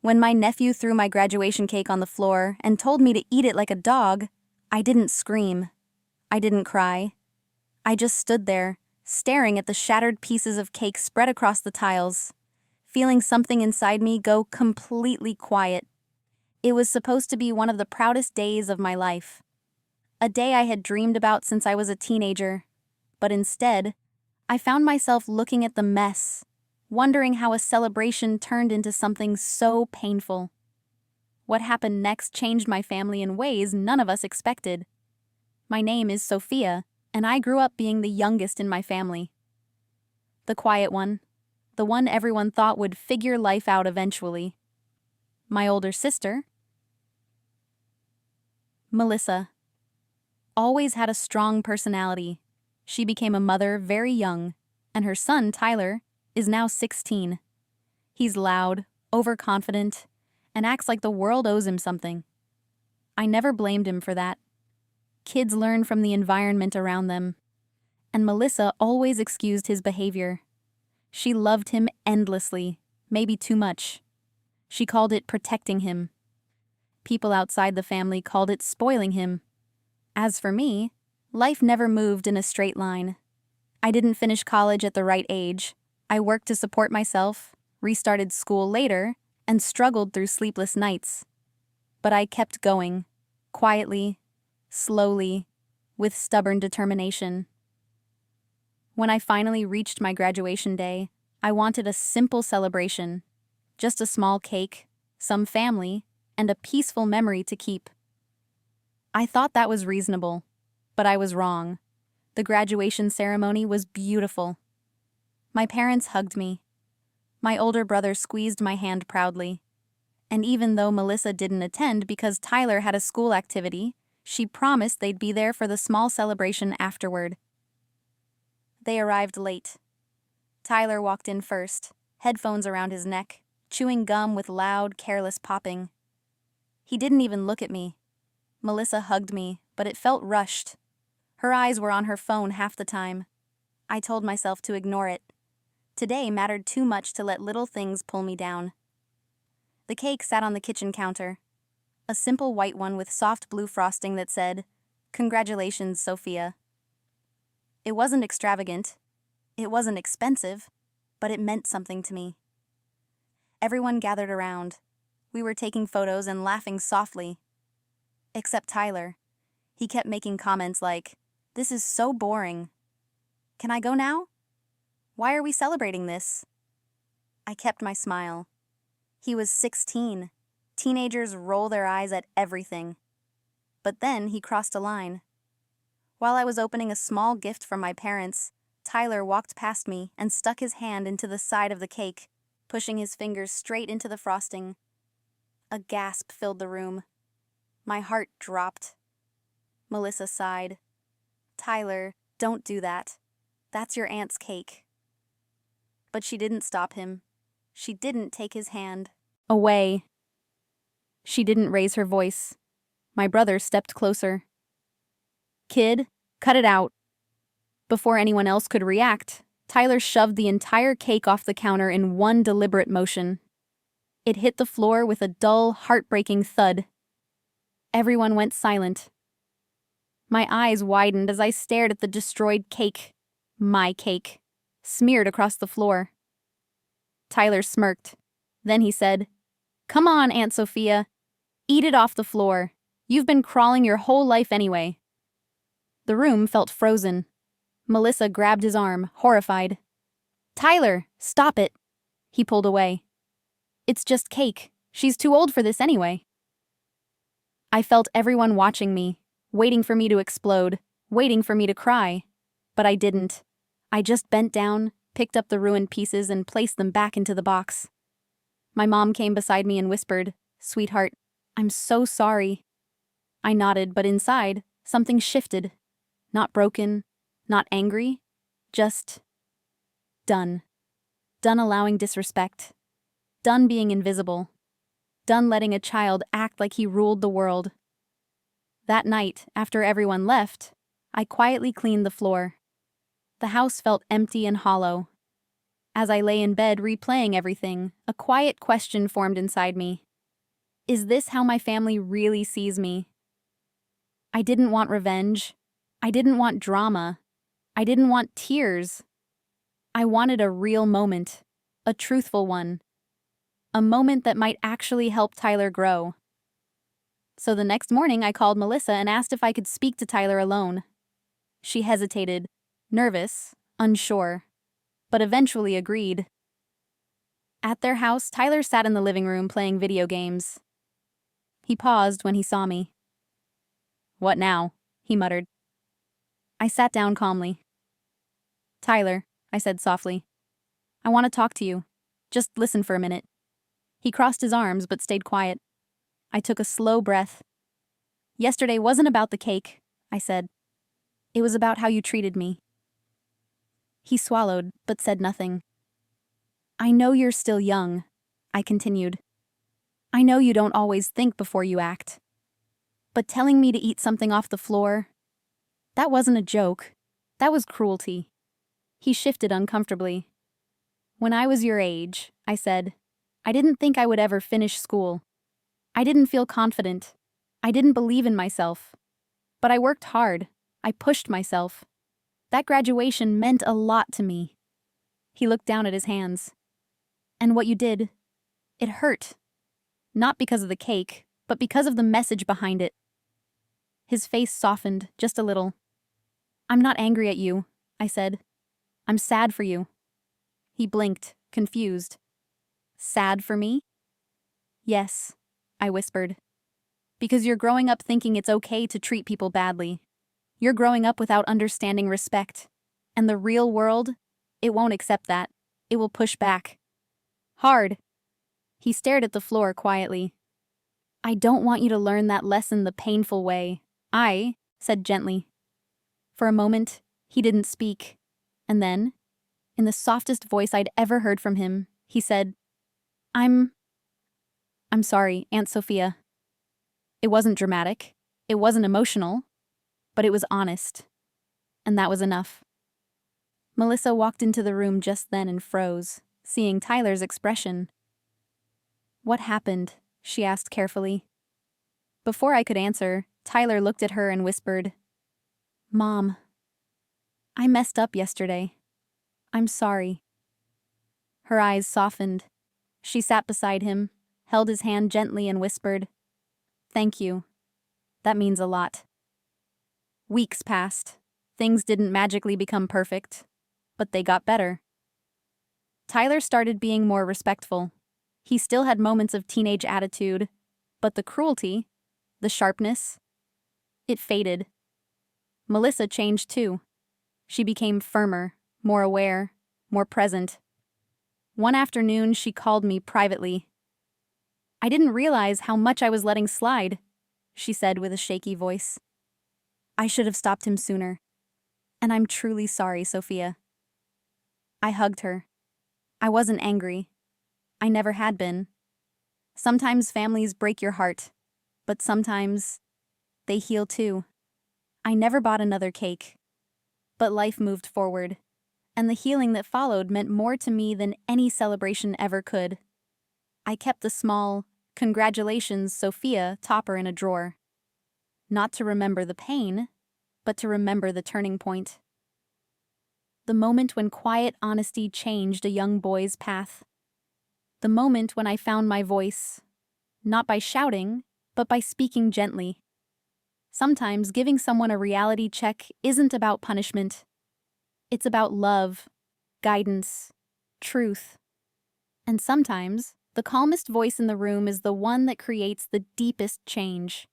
When my nephew threw my graduation cake on the floor and told me to eat it like a dog, I didn't scream. I didn't cry. I just stood there, staring at the shattered pieces of cake spread across the tiles, feeling something inside me go completely quiet. It was supposed to be one of the proudest days of my life. A day I had dreamed about since I was a teenager. But instead, I found myself looking at the mess, wondering how a celebration turned into something so painful. What happened next changed my family in ways none of us expected. My name is Sophia, and I grew up being the youngest in my family. The quiet one, the one everyone thought would figure life out eventually. My older sister, Melissa, always had a strong personality. She became a mother very young, and her son, Tyler, is now 16. He's loud, overconfident, and acts like the world owes him something. I never blamed him for that. Kids learn from the environment around them, and Melissa always excused his behavior. She loved him endlessly, maybe too much. She called it protecting him. People outside the family called it spoiling him. As for me, life never moved in a straight line. I didn't finish college at the right age. I worked to support myself, restarted school later, and struggled through sleepless nights. But I kept going, quietly, slowly, with stubborn determination. When I finally reached my graduation day, I wanted a simple celebration, just a small cake, some family, and a peaceful memory to keep. I thought that was reasonable, but I was wrong. The graduation ceremony was beautiful. My parents hugged me. My older brother squeezed my hand proudly. And even though Melissa didn't attend because Tyler had a school activity, she promised they'd be there for the small celebration afterward. They arrived late. Tyler walked in first, headphones around his neck, chewing gum with loud, careless popping. He didn't even look at me. Melissa hugged me, but it felt rushed. Her eyes were on her phone half the time. I told myself to ignore it. Today mattered too much to let little things pull me down. The cake sat on the kitchen counter. A simple white one with soft blue frosting that said, "Congratulations, Sophia." It wasn't extravagant. It wasn't expensive, but it meant something to me. Everyone gathered around. We were taking photos and laughing softly. Except Tyler. He kept making comments like, "This is so boring. Can I go now? Why are we celebrating this?" I kept my smile. He was 16. Teenagers roll their eyes at everything. But then he crossed a line. While I was opening a small gift from my parents, Tyler walked past me and stuck his hand into the side of the cake, pushing his fingers straight into the frosting. A gasp filled the room. My heart dropped. Melissa sighed. "Tyler, don't do that. That's your aunt's cake." But she didn't stop him. She didn't take his hand away. She didn't raise her voice. My brother stepped closer. "Kid, cut it out." Before anyone else could react, Tyler shoved the entire cake off the counter in one deliberate motion. It hit the floor with a dull, heartbreaking thud. Everyone went silent. My eyes widened as I stared at the destroyed cake, my cake, smeared across the floor. Tyler smirked. Then he said, "Come on, Aunt Sophia. Eat it off the floor. You've been crawling your whole life anyway." The room felt frozen. Melissa grabbed his arm, horrified. "Tyler, stop it." He pulled away. "It's just cake. She's too old for this anyway." I felt everyone watching me, waiting for me to explode, waiting for me to cry. But I didn't. I just bent down, picked up the ruined pieces, and placed them back into the box. My mom came beside me and whispered, "Sweetheart, I'm so sorry." I nodded, but inside, something shifted. Not broken, not angry, just done. Done allowing disrespect. Done being invisible. Done letting a child act like he ruled the world. That night, after everyone left, I quietly cleaned the floor. The house felt empty and hollow. As I lay in bed replaying everything, a quiet question formed inside me. Is this how my family really sees me? I didn't want revenge. I didn't want drama. I didn't want tears. I wanted a real moment, a truthful one. A moment that might actually help Tyler grow. So the next morning I called Melissa and asked if I could speak to Tyler alone. She hesitated, nervous, unsure, but eventually agreed. At their house, Tyler sat in the living room playing video games. He paused when he saw me. "What now?" he muttered. I sat down calmly. "Tyler," I said softly, "I want to talk to you. Just listen for a minute." He crossed his arms but stayed quiet. I took a slow breath. "Yesterday wasn't about the cake," I said. "It was about how you treated me." He swallowed but said nothing. "I know you're still young," I continued. "I know you don't always think before you act. But telling me to eat something off the floor, that wasn't a joke. That was cruelty." He shifted uncomfortably. "When I was your age," I said, "I didn't think I would ever finish school. I didn't feel confident. I didn't believe in myself. But I worked hard. I pushed myself. That graduation meant a lot to me." He looked down at his hands. "And what you did, it hurt. Not because of the cake, but because of the message behind it." His face softened just a little. "I'm not angry at you," I said. "I'm sad for you." He blinked, confused. "Sad for me?" "Yes," I whispered. "Because you're growing up thinking it's okay to treat people badly. You're growing up without understanding respect. And the real world, it won't accept that. It will push back. Hard." He stared at the floor quietly. "I don't want you to learn that lesson the painful way," I said gently. For a moment, he didn't speak. And then, in the softest voice I'd ever heard from him, he said, I'm sorry, Aunt Sophia." It wasn't dramatic. It wasn't emotional. But it was honest. And that was enough. Melissa walked into the room just then and froze, seeing Tyler's expression. "What happened?" she asked carefully. Before I could answer, Tyler looked at her and whispered, "Mom, I messed up yesterday. I'm sorry." Her eyes softened. She sat beside him, held his hand gently and whispered, "Thank you. That means a lot." Weeks passed. Things didn't magically become perfect, but they got better. Tyler started being more respectful. He still had moments of teenage attitude, but the cruelty, the sharpness, it faded. Melissa changed too. She became firmer, more aware, more present. One afternoon, she called me privately. "I didn't realize how much I was letting slide," she said with a shaky voice. "I should have stopped him sooner. And I'm truly sorry, Sophia." I hugged her. I wasn't angry. I never had been. Sometimes families break your heart, but sometimes they heal too. I never bought another cake. But life moved forward, and the healing that followed meant more to me than any celebration ever could. I kept the small, "Congratulations, Sophia" topper in a drawer. Not to remember the pain, but to remember the turning point. The moment when quiet honesty changed a young boy's path. The moment when I found my voice, not by shouting, but by speaking gently. Sometimes giving someone a reality check isn't about punishment. It's about love, guidance, truth. And sometimes, the calmest voice in the room is the one that creates the deepest change.